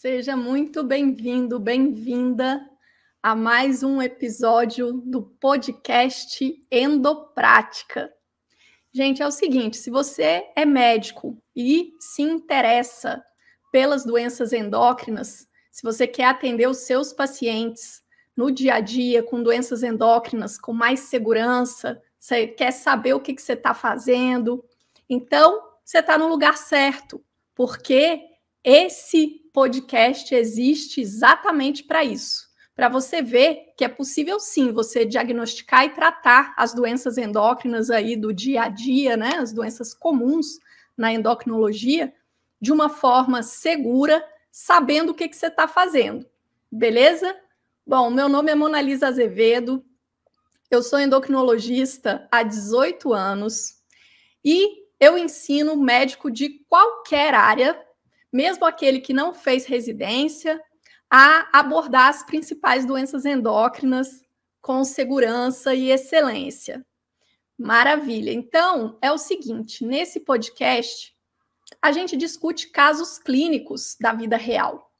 Seja muito bem-vindo, bem-vinda a mais um episódio do podcast Endoprática. Gente, é o seguinte, se você é médico e se interessa pelas doenças endócrinas, se você quer atender os seus pacientes no dia a dia com doenças endócrinas com mais segurança, você quer saber o que você está fazendo, então você está no lugar certo, porque esse podcast existe exatamente para isso, para você ver que é possível sim você diagnosticar e tratar as doenças endócrinas aí do dia a dia, né, as doenças comuns na endocrinologia, de uma forma segura, sabendo o que você está fazendo, beleza? Bom, meu nome é Monalisa Azevedo, eu sou endocrinologista há 18 anos e eu ensino médico de qualquer área, mesmo aquele que não fez residência, a abordar as principais doenças endócrinas com segurança e excelência. Maravilha! Então, é o seguinte, nesse podcast, a gente discute casos clínicos da vida real.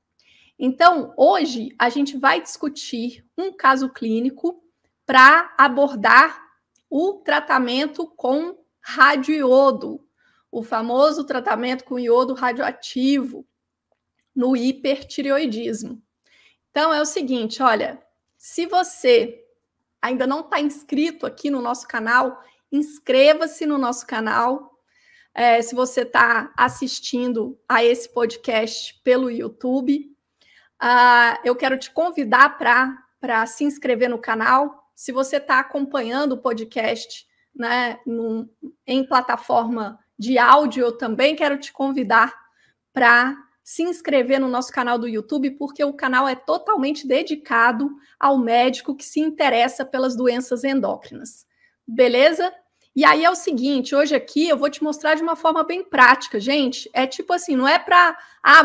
Então, hoje, a gente vai discutir um caso clínico para abordar o tratamento com radioiodo, o famoso tratamento com iodo radioativo no hipertireoidismo. Então, é o seguinte, olha, se você ainda não está inscrito aqui no nosso canal, inscreva-se no nosso canal. Se você está assistindo a esse podcast pelo YouTube, eu quero te convidar para se inscrever no canal. Se você está acompanhando o podcast, né, em plataforma de áudio, eu também quero te convidar para se inscrever no nosso canal do YouTube, porque o canal é totalmente dedicado ao médico que se interessa pelas doenças endócrinas. Beleza? E aí é o seguinte, hoje aqui eu vou te mostrar de uma forma bem prática, gente. É tipo assim, não é para,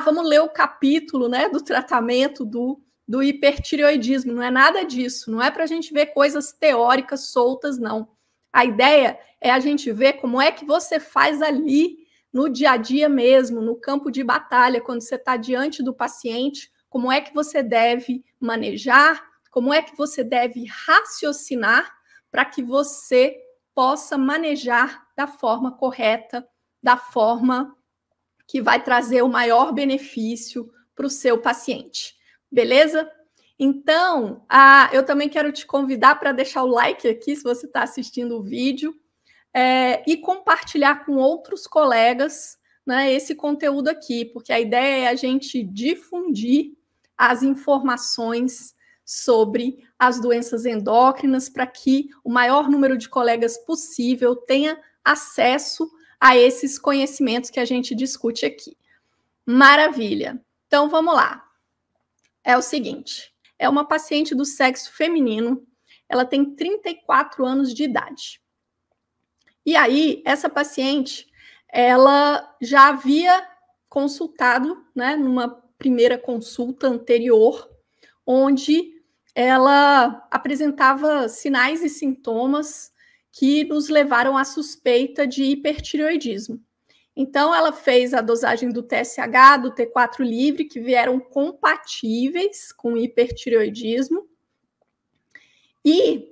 vamos ler o capítulo, né, do tratamento do hipertireoidismo, não é nada disso, não é para a gente ver coisas teóricas soltas, não. A ideia é a gente ver como é que você faz ali no dia a dia mesmo, no campo de batalha, quando você está diante do paciente, como é que você deve manejar, como é que você deve raciocinar para que você possa manejar da forma correta, da forma que vai trazer o maior benefício para o seu paciente. Beleza? Então, eu também quero te convidar para deixar o like aqui, se você está assistindo o vídeo, e compartilhar com outros colegas, né, esse conteúdo aqui, porque a ideia é a gente difundir as informações sobre as doenças endócrinas para que o maior número de colegas possível tenha acesso a esses conhecimentos que a gente discute aqui. Maravilha! Então, vamos lá. É o seguinte, é uma paciente do sexo feminino, ela tem 34 anos de idade. E aí, essa paciente, ela já havia consultado, né, numa primeira consulta anterior, onde ela apresentava sinais e sintomas que nos levaram à suspeita de hipertireoidismo. Então, ela fez a dosagem do TSH, do T4 livre, que vieram compatíveis com hipertireoidismo, e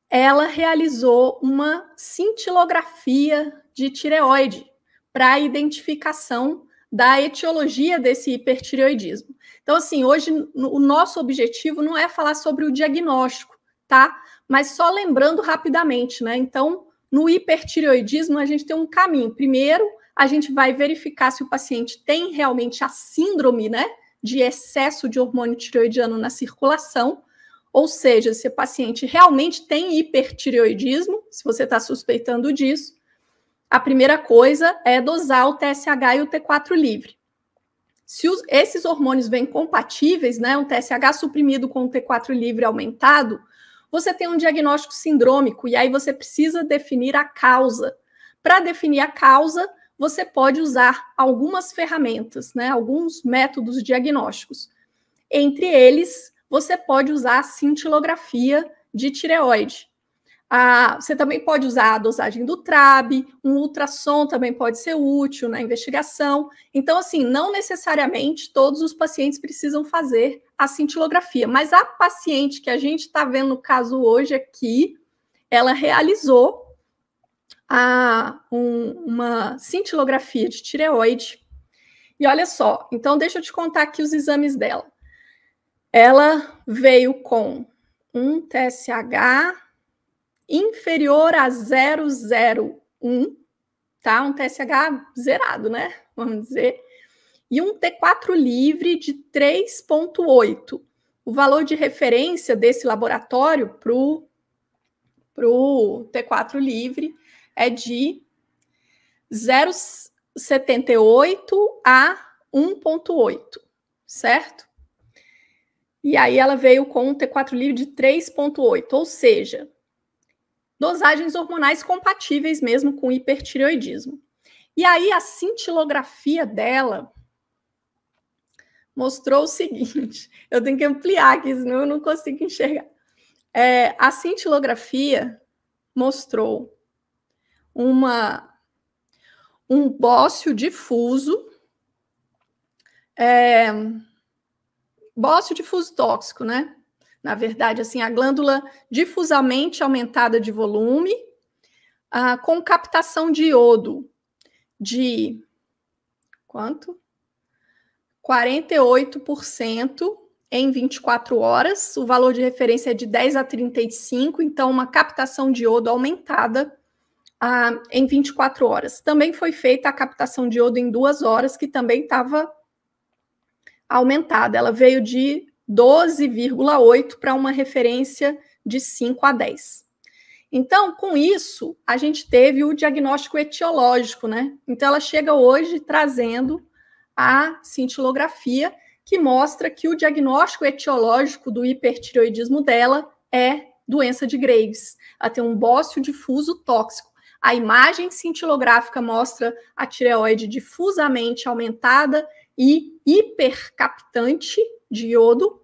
ela realizou uma cintilografia de tireoide para a identificação da etiologia desse hipertireoidismo. Então, assim, hoje o nosso objetivo não é falar sobre o diagnóstico, tá? Mas só lembrando rapidamente, né? Então, no hipertireoidismo, a gente tem um caminho. Primeiro, a gente vai verificar se o paciente tem realmente a síndrome, né, de excesso de hormônio tireoidiano na circulação, ou seja, se o paciente realmente tem hipertireoidismo, se você está suspeitando disso, a primeira coisa é dosar o TSH e o T4 livre. Se esses hormônios vêm compatíveis, né, um TSH suprimido com o T4 livre aumentado, você tem um diagnóstico sindrômico e aí você precisa definir a causa. Para definir a causa, você pode usar algumas ferramentas, né, alguns métodos diagnósticos. Entre eles, você pode usar a cintilografia de tireoide. Você também pode usar a dosagem do TRAB, um ultrassom também pode ser útil na investigação. Então, assim, não necessariamente todos os pacientes precisam fazer a cintilografia, mas a paciente que a gente está vendo no caso hoje aqui, ela realizou uma cintilografia de tireoide. E olha só, então deixa eu te contar aqui os exames dela. Ela veio com um TSH inferior a 0,01, tá? Um TSH zerado, né? Vamos dizer. E um T4 livre de 3,8. O valor de referência desse laboratório para o T4 livre é de 0,78 a 1,8, certo? E aí ela veio com um T4 livre de 3,8, ou seja, dosagens hormonais compatíveis mesmo com hipertireoidismo. E aí a cintilografia dela mostrou o seguinte, eu tenho que ampliar aqui, senão eu não consigo enxergar. A cintilografia mostrou um bócio difuso, bócio difuso tóxico, né? Na verdade, assim, a glândula difusamente aumentada de volume, com captação de iodo de quanto? 48% em 24 horas. O valor de referência é de 10 a 35, então uma captação de iodo aumentada em 24 horas. Também foi feita a captação de iodo em 2 horas, que também estava aumentada. Ela veio de 12,8 para uma referência de 5 a 10. Então, com isso, a gente teve o diagnóstico etiológico, né? Então, ela chega hoje trazendo a cintilografia, que mostra que o diagnóstico etiológico do hipertireoidismo dela é doença de Graves. Ela tem um bócio difuso tóxico. A imagem cintilográfica mostra a tireoide difusamente aumentada e hipercaptante de iodo,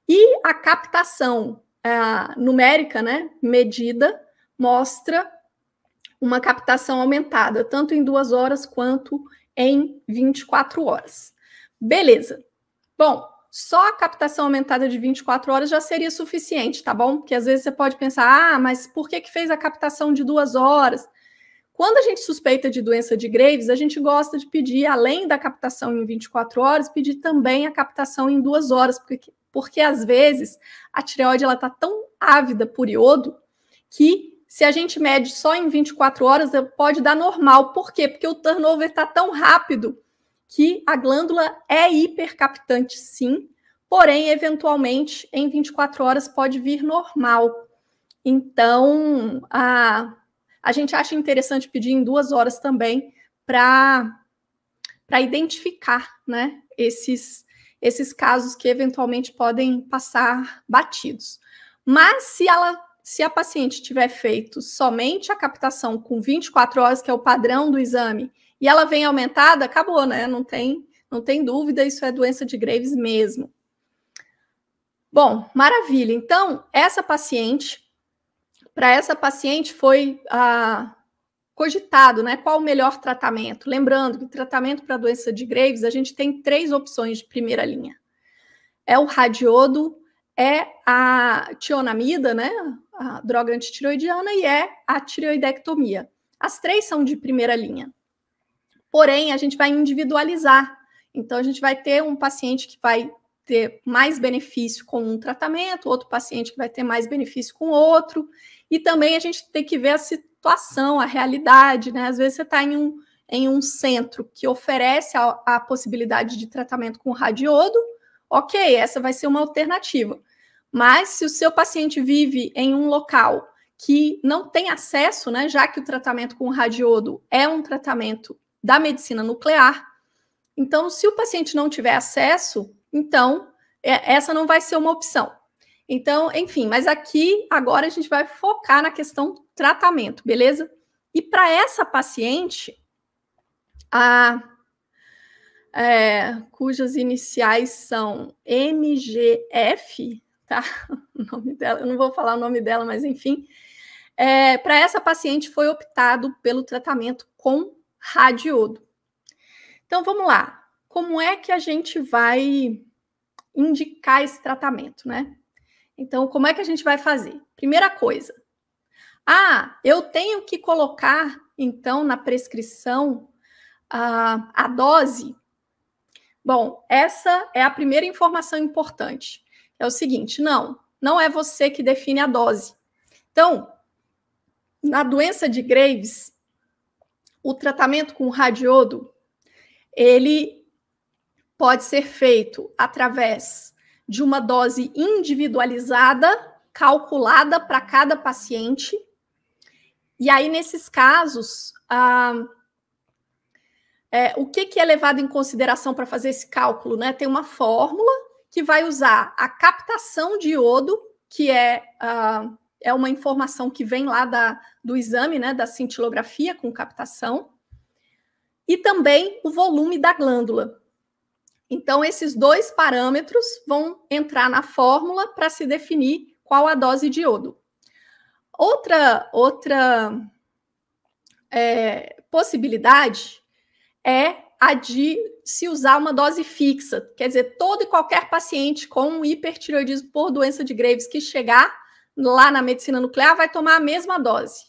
e a captação numérica, né, medida, mostra uma captação aumentada, tanto em 2 horas quanto em 24 horas. Beleza. Bom, só a captação aumentada de 24 horas já seria suficiente, tá bom? Porque às vezes você pode pensar, mas por que fez a captação de 2 horas? Quando a gente suspeita de doença de Graves, a gente gosta de pedir, além da captação em 24 horas, pedir também a captação em 2 horas, porque às vezes a tireoide está tão ávida por iodo que se a gente mede só em 24 horas, pode dar normal. Por quê? Porque o turnover está tão rápido que a glândula é hipercaptante, sim, porém, eventualmente, em 24 horas pode vir normal. Então, a gente acha interessante pedir em 2 horas também para identificar, né, esses casos que eventualmente podem passar batidos. Mas se a paciente tiver feito somente a captação com 24 horas, que é o padrão do exame, e ela vem aumentada, acabou, né? Não tem dúvida, isso é doença de Graves mesmo. Bom, maravilha. Então, para essa paciente foi cogitado, né? Qual o melhor tratamento? Lembrando que o tratamento para a doença de Graves, a gente tem 3 opções de primeira linha. É o radiodo, é a tionamida, né? A droga antitireoidiana, e é a tireoidectomia. As 3 são de primeira linha. Porém, a gente vai individualizar. Então, a gente vai ter um paciente que vai ter mais benefício com um tratamento, outro paciente que vai ter mais benefício com outro. E também a gente tem que ver a situação, a realidade, né? Às vezes você está em um centro que oferece a possibilidade de tratamento com radiodo, ok, essa vai ser uma alternativa. Mas se o seu paciente vive em um local que não tem acesso, né, já que o tratamento com radiodo é um tratamento da medicina nuclear, então, se o paciente não tiver acesso, então, essa não vai ser uma opção. Então, enfim, mas aqui, agora a gente vai focar na questão tratamento, beleza? E para essa paciente, cujas iniciais são MGF, tá? O nome dela, eu não vou falar o nome dela, mas enfim, para essa paciente foi optado pelo tratamento com radiodo. Então, vamos lá. Como é que a gente vai indicar esse tratamento, né? Então, como é que a gente vai fazer? Primeira coisa. Eu tenho que colocar, então, na prescrição a dose. Bom, essa é a primeira informação importante. É o seguinte, não é você que define a dose. Então, na doença de Graves, o tratamento com radiodo, ele pode ser feito através de uma dose individualizada, calculada para cada paciente. E aí, nesses casos, o que é levado em consideração para fazer esse cálculo, né? Tem uma fórmula que vai usar a captação de iodo, que é uma informação que vem lá do exame, né, da cintilografia com captação, e também o volume da glândula. Então, esses dois parâmetros vão entrar na fórmula para se definir qual a dose de iodo. Outra possibilidade é a de se usar uma dose fixa. Quer dizer, todo e qualquer paciente com um hipertireoidismo por doença de Graves que chegar lá na medicina nuclear vai tomar a mesma dose.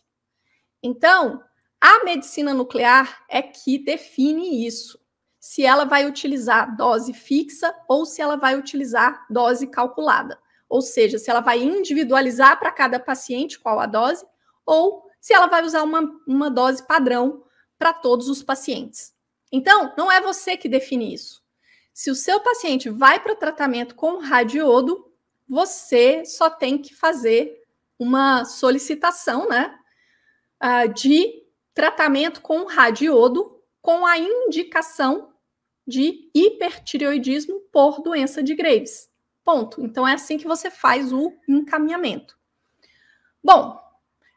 Então, a medicina nuclear é que define isso. Se ela vai utilizar dose fixa ou se ela vai utilizar dose calculada. Ou seja, se ela vai individualizar para cada paciente qual a dose, ou se ela vai usar uma dose padrão para todos os pacientes. Então, não é você que define isso. Se o seu paciente vai para o tratamento com radiodo, você só tem que fazer uma solicitação, né, de tratamento com radiodo com a indicação de hipertireoidismo por doença de Graves. Ponto. Então, é assim que você faz o encaminhamento. Bom,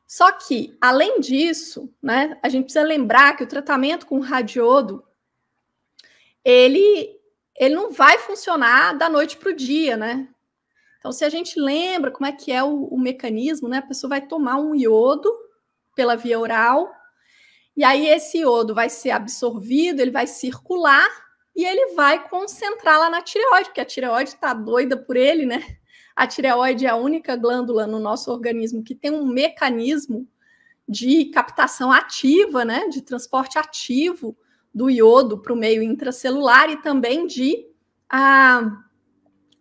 só que, além disso, né, a gente precisa lembrar que o tratamento com radiodo, ele não vai funcionar da noite para o dia, né? Então, se a gente lembra como é que é o mecanismo, né, a pessoa vai tomar um iodo pela via oral, e aí esse iodo vai ser absorvido, ele vai circular, e ele vai concentrar lá na tireoide, porque a tireoide está doida por ele, né? A tireoide é a única glândula no nosso organismo que tem um mecanismo de captação ativa, né? De transporte ativo do iodo para o meio intracelular e também de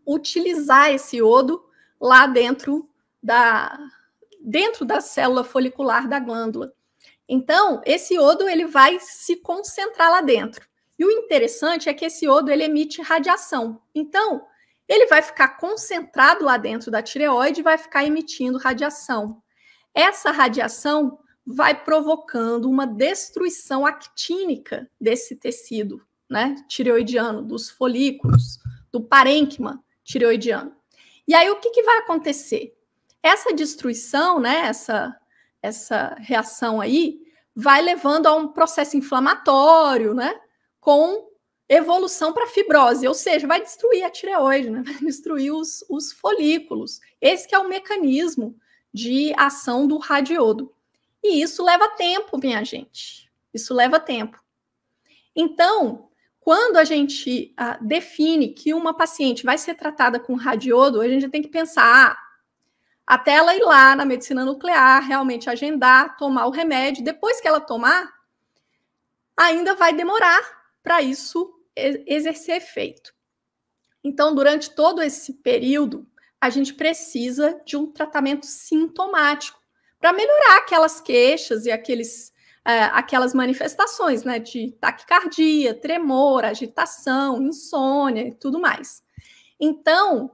utilizar esse iodo lá dentro da célula folicular da glândula. Então, esse iodo ele vai se concentrar lá dentro. E o interessante é que esse iodo ele emite radiação. Então, ele vai ficar concentrado lá dentro da tireoide e vai ficar emitindo radiação. Essa radiação vai provocando uma destruição actínica desse tecido, né, tireoidiano, dos folículos, do parênquima tireoidiano. E aí, o que vai acontecer? Essa destruição, né, essa reação aí, vai levando a um processo inflamatório, né, com evolução para fibrose, ou seja, vai destruir a tireoide, né? Vai destruir os folículos. Esse que é o mecanismo de ação do radiodo. E isso leva tempo, minha gente. Isso leva tempo. Então, quando a gente define que uma paciente vai ser tratada com radiodo, a gente tem que pensar, até ela ir lá na medicina nuclear, realmente agendar, tomar o remédio. Depois que ela tomar, ainda vai demorar para isso exercer efeito. Então, durante todo esse período, a gente precisa de um tratamento sintomático para melhorar aquelas queixas e aquelas manifestações, né, de taquicardia, tremor, agitação, insônia e tudo mais. Então,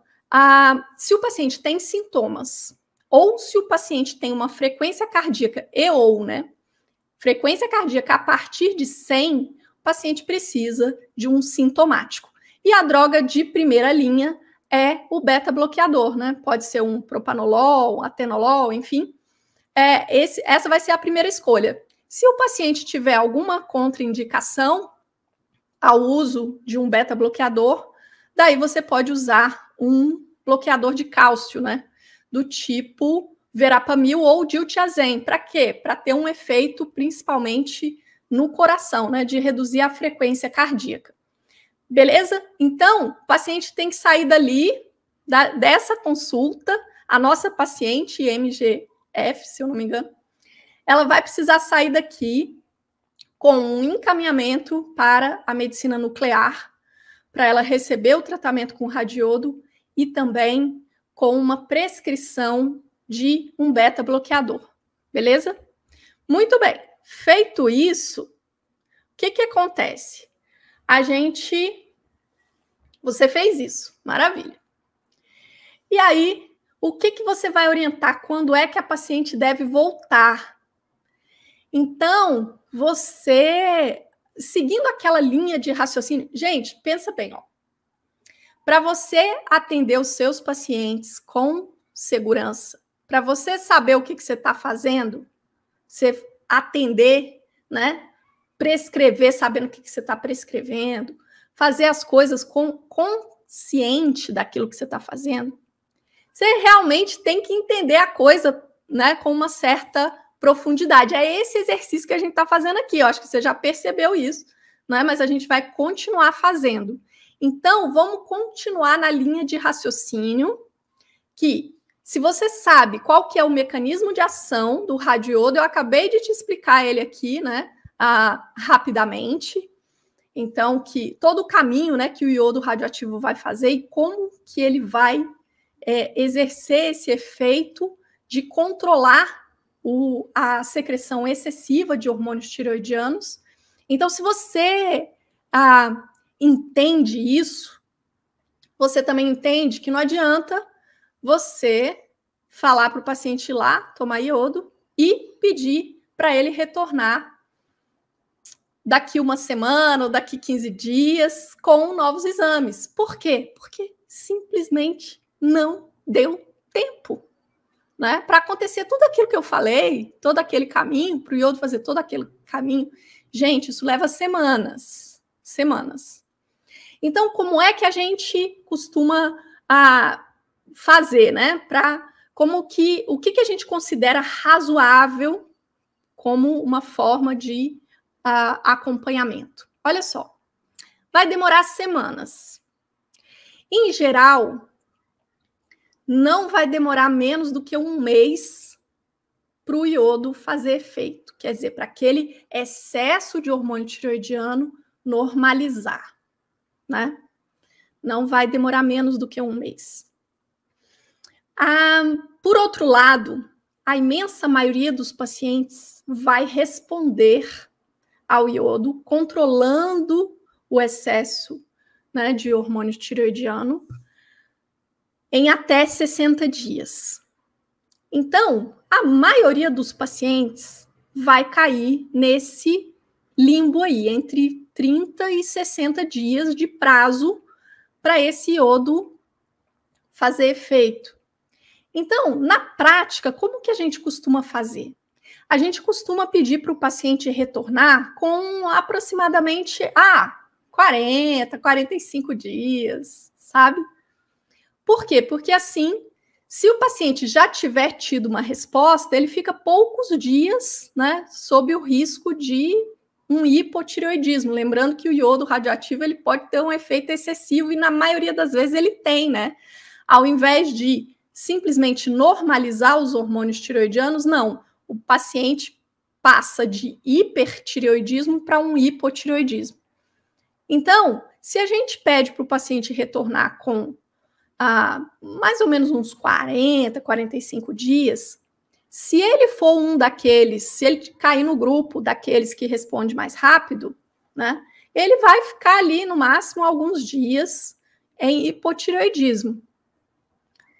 se o paciente tem sintomas ou se o paciente tem uma frequência cardíaca frequência cardíaca a partir de 100, o paciente precisa de um sintomático. E a droga de primeira linha é o beta-bloqueador, né? Pode ser um propanolol, atenolol, enfim. Essa vai ser a primeira escolha. Se o paciente tiver alguma contraindicação ao uso de um beta-bloqueador, daí você pode usar um bloqueador de cálcio, né? Do tipo verapamil ou diltiazem. Para quê? Para ter um efeito principalmente no coração, né, de reduzir a frequência cardíaca. Beleza? Então, o paciente tem que sair dali, dessa consulta, a nossa paciente MGF, se eu não me engano, ela vai precisar sair daqui com um encaminhamento para a medicina nuclear, para ela receber o tratamento com radiodo e também com uma prescrição de um beta-bloqueador. Beleza? Muito bem. Feito isso, o que acontece? Você fez isso, maravilha. E aí, o que você vai orientar? Quando é que a paciente deve voltar? Então, você, seguindo aquela linha de raciocínio, gente, pensa bem, ó. Para você atender os seus pacientes com segurança, para você saber o que você está fazendo, você atender, né? Prescrever, sabendo o que você está prescrevendo, fazer as coisas consciente daquilo que você está fazendo, você realmente tem que entender a coisa, né, com uma certa profundidade. É esse exercício que a gente está fazendo aqui. Eu acho que você já percebeu isso, né? Mas a gente vai continuar fazendo. Então, vamos continuar na linha de raciocínio que, se você sabe qual que é o mecanismo de ação do radiodo, eu acabei de te explicar ele aqui, né, rapidamente. Então, que todo o caminho, né, que o iodo radioativo vai fazer e como que ele vai exercer esse efeito de controlar a secreção excessiva de hormônios tireoidianos. Então, se você entende isso, você também entende que não adianta você falar para o paciente ir lá, tomar iodo e pedir para ele retornar daqui uma semana ou daqui 15 dias com novos exames. Por quê? Porque simplesmente não deu tempo, né? Para acontecer tudo aquilo que eu falei, todo aquele caminho, para o iodo fazer todo aquele caminho. Gente, isso leva semanas. Então, como é que a gente costuma fazer, né? O que a gente considera razoável como uma forma de acompanhamento? Olha só, vai demorar semanas. Em geral, não vai demorar menos do que um mês para o iodo fazer efeito. Quer dizer, para aquele excesso de hormônio tireoidiano normalizar, né? Não vai demorar menos do que um mês. Por outro lado, a imensa maioria dos pacientes vai responder ao iodo, controlando o excesso, né, de hormônio tireoidiano em até 60 dias. Então, a maioria dos pacientes vai cair nesse limbo aí, entre 30 e 60 dias de prazo para esse iodo fazer efeito. Então, na prática, como que a gente costuma fazer? A gente costuma pedir para o paciente retornar com aproximadamente 40, 45 dias, sabe? Por quê? Porque assim, se o paciente já tiver tido uma resposta, ele fica poucos dias, né, sob o risco de um hipotireoidismo. Lembrando que o iodo radioativo ele pode ter um efeito excessivo e na maioria das vezes ele tem, né? Ao invés de simplesmente normalizar os hormônios tireoidianos, não. O paciente passa de hipertireoidismo para um hipotireoidismo. Então, se a gente pede para o paciente retornar com mais ou menos uns 40, 45 dias, se ele for um daqueles, se ele cair no grupo daqueles que responde mais rápido, né, ele vai ficar ali no máximo alguns dias em hipotireoidismo.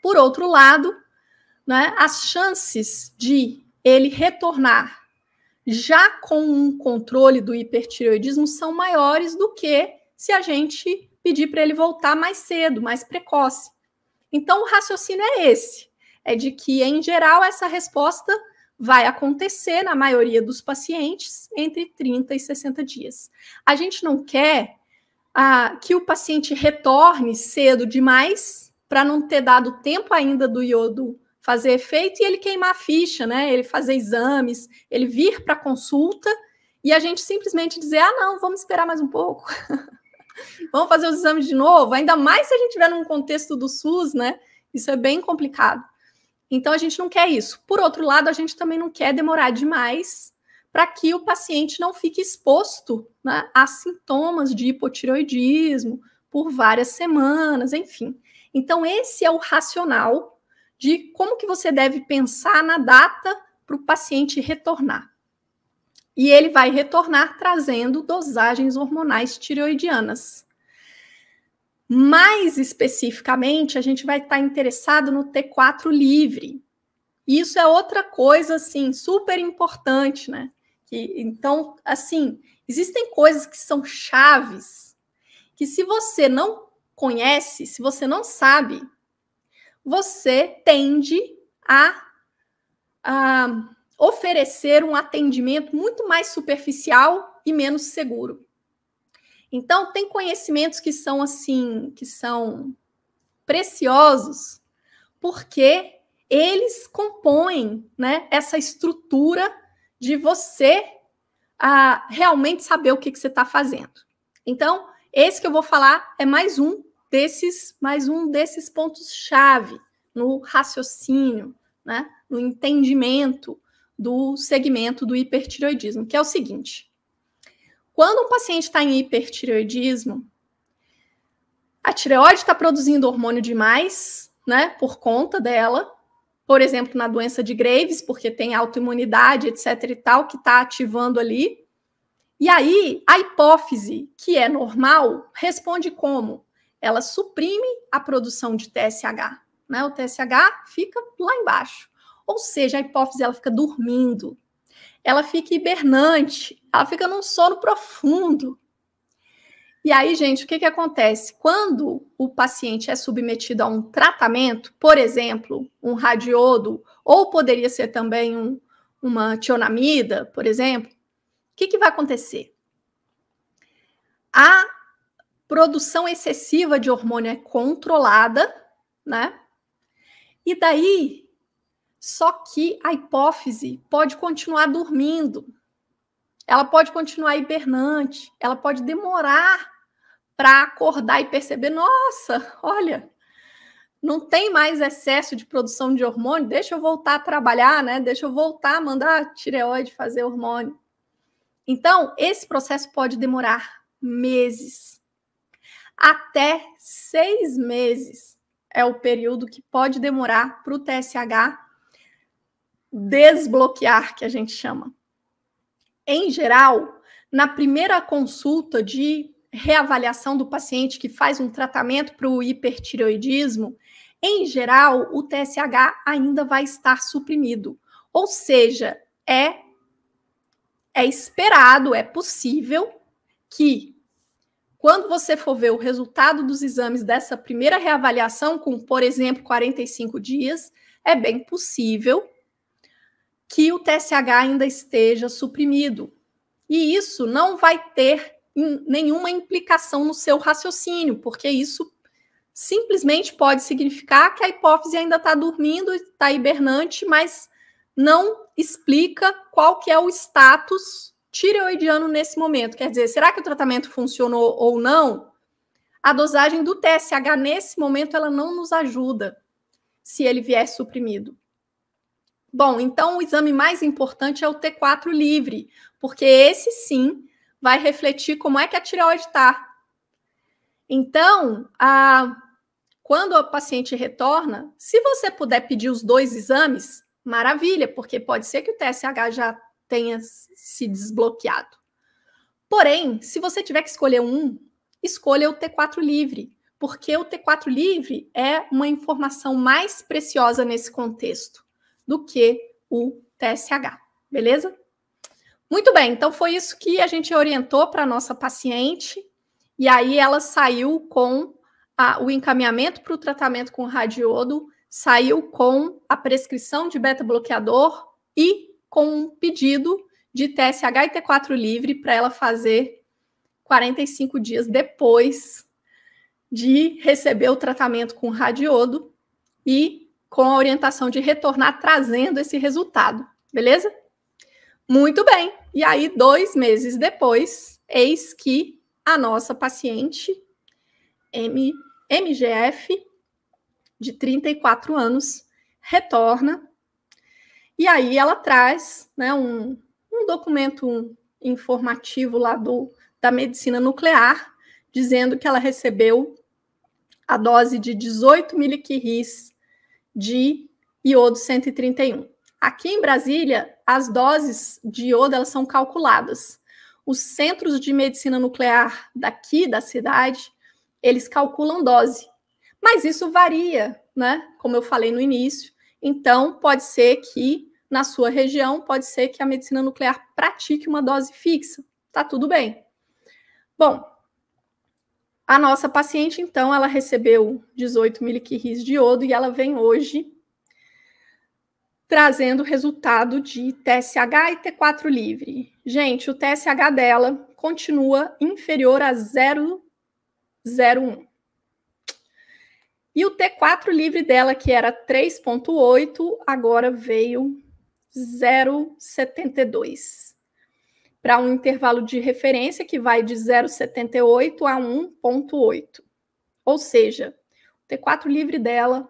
Por outro lado, né, as chances de ele retornar já com um controle do hipertireoidismo são maiores do que se a gente pedir para ele voltar mais cedo, mais precoce. Então, o raciocínio é esse, é de que, em geral, essa resposta vai acontecer na maioria dos pacientes entre 30 e 60 dias. A gente não quer que o paciente retorne cedo demais para não ter dado tempo ainda do iodo fazer efeito e ele queimar a ficha, né? Ele fazer exames, ele vir para consulta e a gente simplesmente dizer, não, vamos esperar mais um pouco. Vamos fazer os exames de novo, ainda mais se a gente estiver num contexto do SUS, né? Isso é bem complicado. Então, a gente não quer isso. Por outro lado, a gente também não quer demorar demais para que o paciente não fique exposto, né, a sintomas de hipotireoidismo por várias semanas, enfim. Então, esse é o racional de como que você deve pensar na data para o paciente retornar. E ele vai retornar trazendo dosagens hormonais tireoidianas. Mais especificamente, a gente vai estar interessado no T4 livre. Isso é outra coisa, assim, super importante, né? Então, assim, existem coisas que são chaves, que se você não conhece, se você não sabe, você tende a oferecer um atendimento muito mais superficial e menos seguro. Então, tem conhecimentos que são assim, que são preciosos, porque eles compõem, né, essa estrutura de você realmente saber o que você está fazendo. Então, esse que eu vou falar é mais um desses pontos-chave no raciocínio, né, no entendimento do segmento do hipertireoidismo, que é o seguinte: quando um paciente está em hipertireoidismo, a tireoide está produzindo hormônio demais, né, por conta dela, por exemplo, na doença de Graves, porque tem autoimunidade, etc e tal, que está ativando ali. E aí, a hipófise, que é normal, responde como? Ela suprime a produção de TSH, né? O TSH fica lá embaixo. Ou seja, a hipófise ela fica dormindo, ela fica hibernante, ela fica num sono profundo. E aí, gente, o que acontece? Quando o paciente é submetido a um tratamento, por exemplo, um radiodo, ou poderia ser também uma tionamida, por exemplo, o que vai acontecer? A produção excessiva de hormônio é controlada, né? E daí, só que a hipófise pode continuar dormindo, ela pode continuar hibernante, ela pode demorar para acordar e perceber, nossa, olha, não tem mais excesso de produção de hormônio, deixa eu voltar a trabalhar, né? Deixa eu voltar a mandar a tireoide fazer hormônio. Então, esse processo pode demorar meses. Até 6 meses é o período que pode demorar para o TSH desbloquear, que a gente chama. Em geral, na primeira consulta de reavaliação do paciente que faz um tratamento para o hipertireoidismo, em geral, o TSH ainda vai estar suprimido. Ou seja, é esperado, é possível que, quando você for ver o resultado dos exames dessa primeira reavaliação, com, por exemplo, 45 dias, é bem possível que o TSH ainda esteja suprimido. E isso não vai ter nenhuma implicação no seu raciocínio, porque isso simplesmente pode significar que a hipófise ainda está dormindo, está hibernante, mas não explica qual que é o status tireoidiano nesse momento. Quer dizer, será que o tratamento funcionou ou não? A dosagem do TSH nesse momento ela não nos ajuda se ele vier suprimido. Bom, então o exame mais importante é o T4 livre, porque esse sim vai refletir como é que a tireoide está. Então, quando o paciente retorna, se você puder pedir os 2 exames, maravilha, porque pode ser que o TSH já tenha se desbloqueado. Porém, se você tiver que escolher escolha o T4 livre, porque o T4 livre é uma informação mais preciosa nesse contexto do que o TSH, beleza? Muito bem, então foi isso que a gente orientou para a nossa paciente, e aí ela saiu com o encaminhamento para o tratamento com radiodo, saiu com a prescrição de beta-bloqueador e com um pedido de TSH e T4 livre para ela fazer 45 dias depois de receber o tratamento com radiodo e com a orientação de retornar trazendo esse resultado, beleza? Muito bem. E aí, 2 meses depois, eis que a nossa paciente, MGF, de 34 anos, retorna. E aí ela traz, né, um documento informativo lá da medicina nuclear, dizendo que ela recebeu a dose de 18 miliquirris de iodo 131. Aqui em Brasília, as doses de iodo elas são calculadas. Os centros de medicina nuclear daqui da cidade, eles calculam dose. Mas isso varia, né? Como eu falei no início. Então, pode ser que na sua região, pode ser que a medicina nuclear pratique uma dose fixa. Tá tudo bem. Bom, a nossa paciente, então, ela recebeu 18 miliquirris de iodo e ela vem hoje trazendo o resultado de TSH e T4 livre. Gente, o TSH dela continua inferior a 0,01. E o T4 livre dela, que era 3,8, agora veio 0,72. Para um intervalo de referência que vai de 0,78 a 1,8. Ou seja, o T4 livre dela,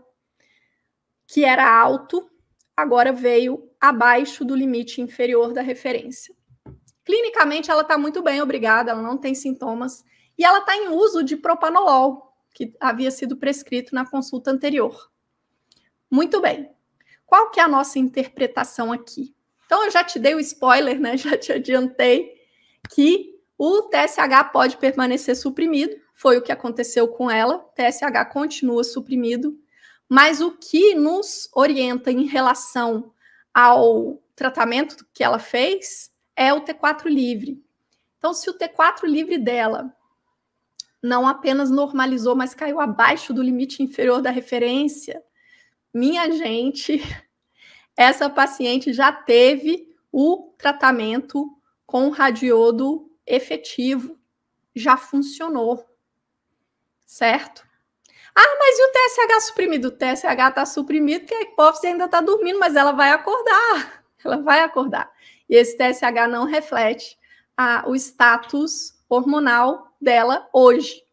que era alto, agora veio abaixo do limite inferior da referência. Clinicamente, ela está muito bem, obrigada, ela não tem sintomas. E ela está em uso de propanolol, que havia sido prescrito na consulta anterior. Muito bem. Qual que é a nossa interpretação aqui? Então, eu já te dei o spoiler, né? Já te adiantei que o TSH pode permanecer suprimido. Foi o que aconteceu com ela. O TSH continua suprimido. Mas o que nos orienta em relação ao tratamento que ela fez é o T4 livre. Então, se o T4 livre dela não apenas normalizou, mas caiu abaixo do limite inferior da referência, minha gente, essa paciente já teve o tratamento com radiodo efetivo, já funcionou, certo? Ah, mas e o TSH suprimido? O TSH está suprimido porque a hipófise ainda está dormindo, mas ela vai acordar. Ela vai acordar. E esse TSH não reflete o status hormonal dela hoje.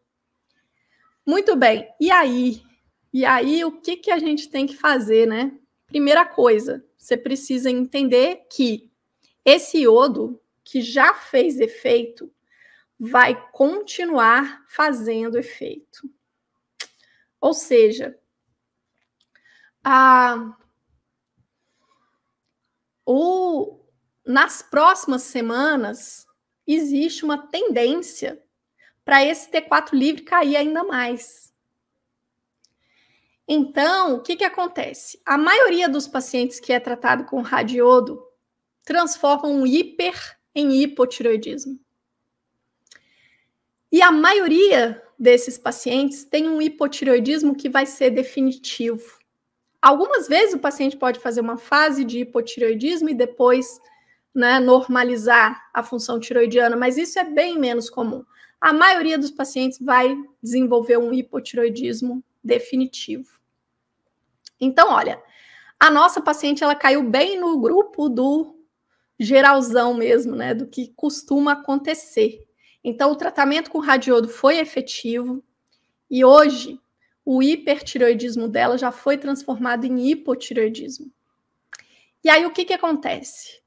Muito bem. E aí? E aí, o que a gente tem que fazer, né? Primeira coisa, você precisa entender que esse iodo que já fez efeito vai continuar fazendo efeito. Ou seja, nas próximas semanas, existe uma tendência para esse T4 livre cair ainda mais. Então, o que acontece? A maioria dos pacientes que é tratado com radiodo transformam um hiper em hipotireoidismo. E a maioria desses pacientes tem um hipotireoidismo que vai ser definitivo. Algumas vezes o paciente pode fazer uma fase de hipotireoidismo e depois, né, normalizar a função tiroidiana, mas isso é bem menos comum. A maioria dos pacientes vai desenvolver um hipotireoidismo definitivo. Então, olha, a nossa paciente ela caiu bem no grupo do geralzão mesmo, né, do que costuma acontecer. Então, o tratamento com radiodo foi efetivo e hoje o hipertireoidismo dela já foi transformado em hipotireoidismo. E aí, o que acontece?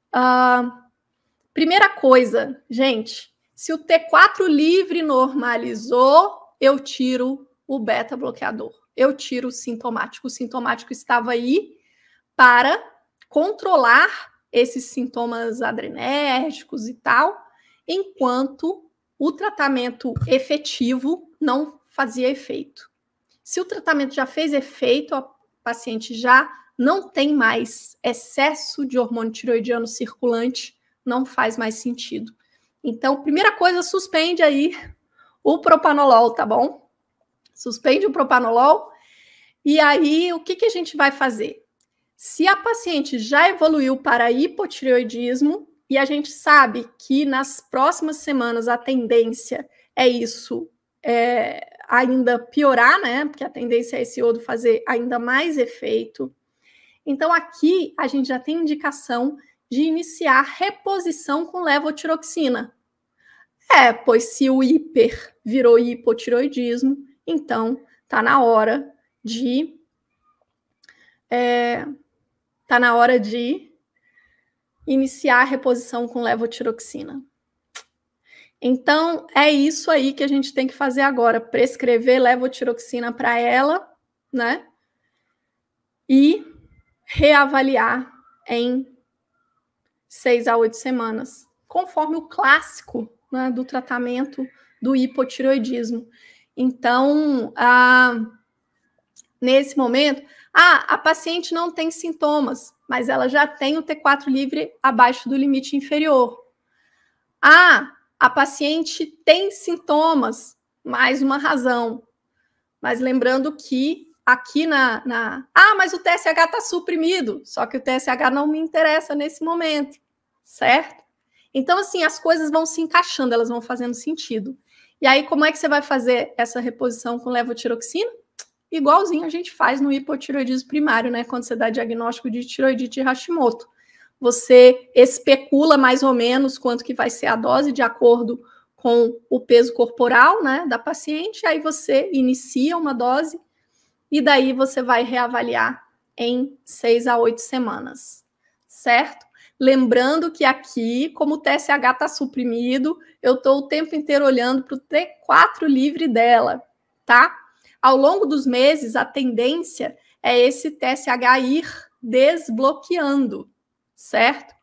Primeira coisa, gente, se o T4 livre normalizou, eu tiro o beta-bloqueador. Eu tiro o sintomático. O sintomático estava aí para controlar esses sintomas adrenérgicos e tal, enquanto o tratamento efetivo não fazia efeito. Se o tratamento já fez efeito, a paciente já não tem mais excesso de hormônio tiroidiano circulante, não faz mais sentido. Então, primeira coisa, suspende aí o propanolol, tá bom? Suspende o propanolol. E aí, o que a gente vai fazer? Se a paciente já evoluiu para hipotireoidismo, e a gente sabe que nas próximas semanas a tendência é isso, ainda piorar, né? Porque a tendência é esse iodo fazer ainda mais efeito. Então, aqui a gente já tem indicação de iniciar reposição com levotiroxina. Pois se o hiper virou hipotiroidismo, então tá na hora de iniciar a reposição com levotiroxina. Então, é isso aí que a gente tem que fazer agora, prescrever levotiroxina para ela, né? E reavaliar em 6 a 8 semanas, conforme o clássico, né, do tratamento do hipotireoidismo. Então, nesse momento, a paciente não tem sintomas, mas ela já tem o T4 livre abaixo do limite inferior. A paciente tem sintomas, mais uma razão. Mas lembrando que aqui mas o TSH está suprimido, só que o TSH não me interessa nesse momento, certo? Então, assim, as coisas vão se encaixando, elas vão fazendo sentido. E aí, como é que você vai fazer essa reposição com levotiroxina? Igualzinho a gente faz no hipotireoidismo primário, né? Quando você dá diagnóstico de tireoidite Hashimoto. Você especula mais ou menos quanto que vai ser a dose de acordo com o peso corporal, né, da paciente, aí você inicia uma dose e daí você vai reavaliar em 6 a 8 semanas, certo? Lembrando que aqui, como o TSH está suprimido, eu estou o tempo inteiro olhando para o T4 livre dela, tá? Ao longo dos meses, a tendência é esse TSH ir desbloqueando, certo?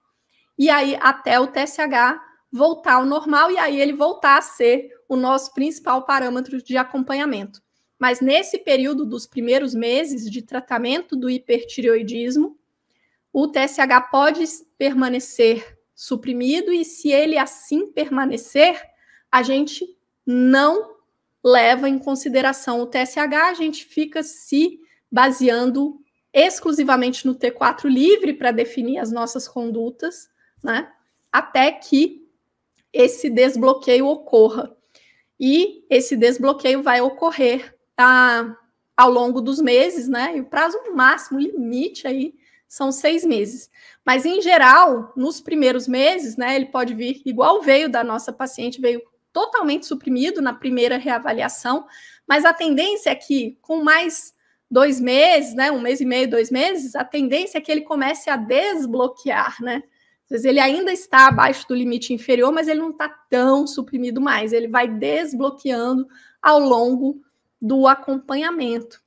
E aí, até o TSH voltar ao normal, e aí ele voltar a ser o nosso principal parâmetro de acompanhamento. Mas nesse período dos primeiros meses de tratamento do hipertireoidismo, o TSH pode permanecer suprimido, e se ele assim permanecer, a gente não leva em consideração o TSH, a gente fica se baseando exclusivamente no T4 livre para definir as nossas condutas, né? Até que esse desbloqueio ocorra. E esse desbloqueio vai ocorrer ao longo dos meses, né? E o prazo máximo, limite aí, são 6 meses. Mas, em geral, nos primeiros meses, né, ele pode vir igual veio da nossa paciente, veio totalmente suprimido na primeira reavaliação, mas a tendência é que, com mais 2 meses, né, 1 mês e meio, 2 meses, a tendência é que ele comece a desbloquear, né? Às vezes ele ainda está abaixo do limite inferior, mas ele não está tão suprimido mais. Ele vai desbloqueando ao longo do acompanhamento.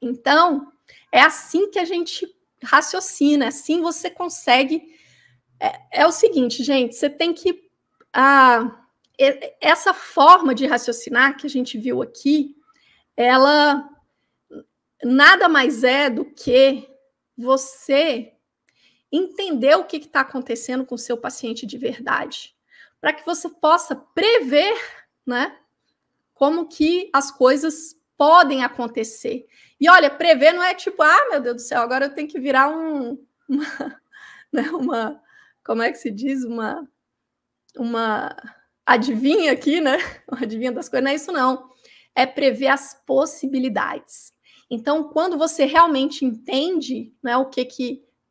Então, é assim que a gente raciocina, assim você consegue. É o seguinte, gente, você tem que. Essa forma de raciocinar que a gente viu aqui, ela nada mais é do que você entender o que está acontecendo com o seu paciente de verdade, para que você possa prever, né, como que as coisas podem acontecer. E olha, prever não é tipo, meu Deus do céu, agora eu tenho que virar como é que se diz? Uma adivinha aqui, né? Uma adivinha das coisas, não é isso não. É prever as possibilidades. Então, quando você realmente entende, né, o que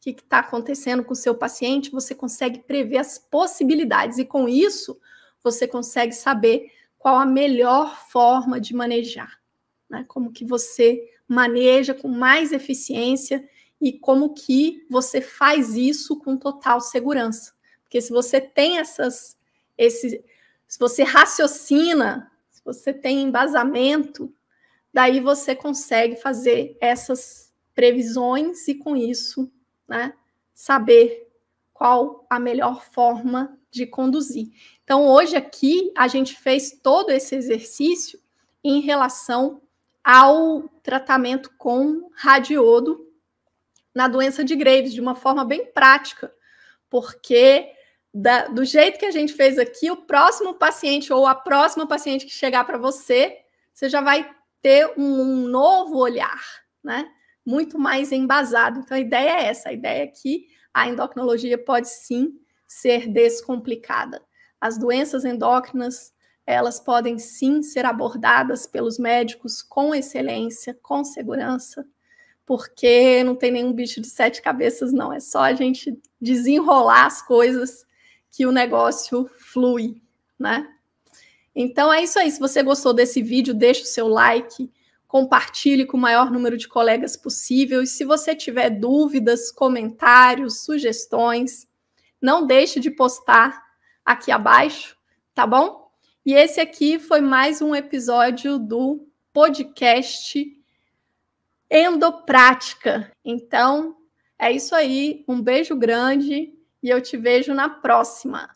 está acontecendo com o seu paciente, você consegue prever as possibilidades. E com isso, você consegue saber qual a melhor forma de manejar, né? Como que você maneja com mais eficiência e como que você faz isso com total segurança. Porque se você tem se você raciocina, se você tem embasamento, daí você consegue fazer essas previsões e com isso, né, saber qual a melhor forma de conduzir. Então, hoje aqui, a gente fez todo esse exercício em relação ao tratamento com radiodo na doença de Graves, de uma forma bem prática, porque do jeito que a gente fez aqui, o próximo paciente ou a próxima paciente que chegar para você, você já vai ter um novo olhar, né? Muito mais embasado. Então, a ideia é essa, a ideia é que a endocrinologia pode sim ser descomplicada. As doenças endócrinas, elas podem sim ser abordadas pelos médicos com excelência, com segurança, porque não tem nenhum bicho de 7 cabeças, não. É só a gente desenrolar as coisas que o negócio flui, né? Então é isso aí. Se você gostou desse vídeo, deixa o seu like, compartilhe com o maior número de colegas possível. E se você tiver dúvidas, comentários, sugestões, não deixe de postar aqui abaixo, tá bom? E esse aqui foi mais um episódio do podcast Endoprática. Então, é isso aí. Um beijo grande e eu te vejo na próxima.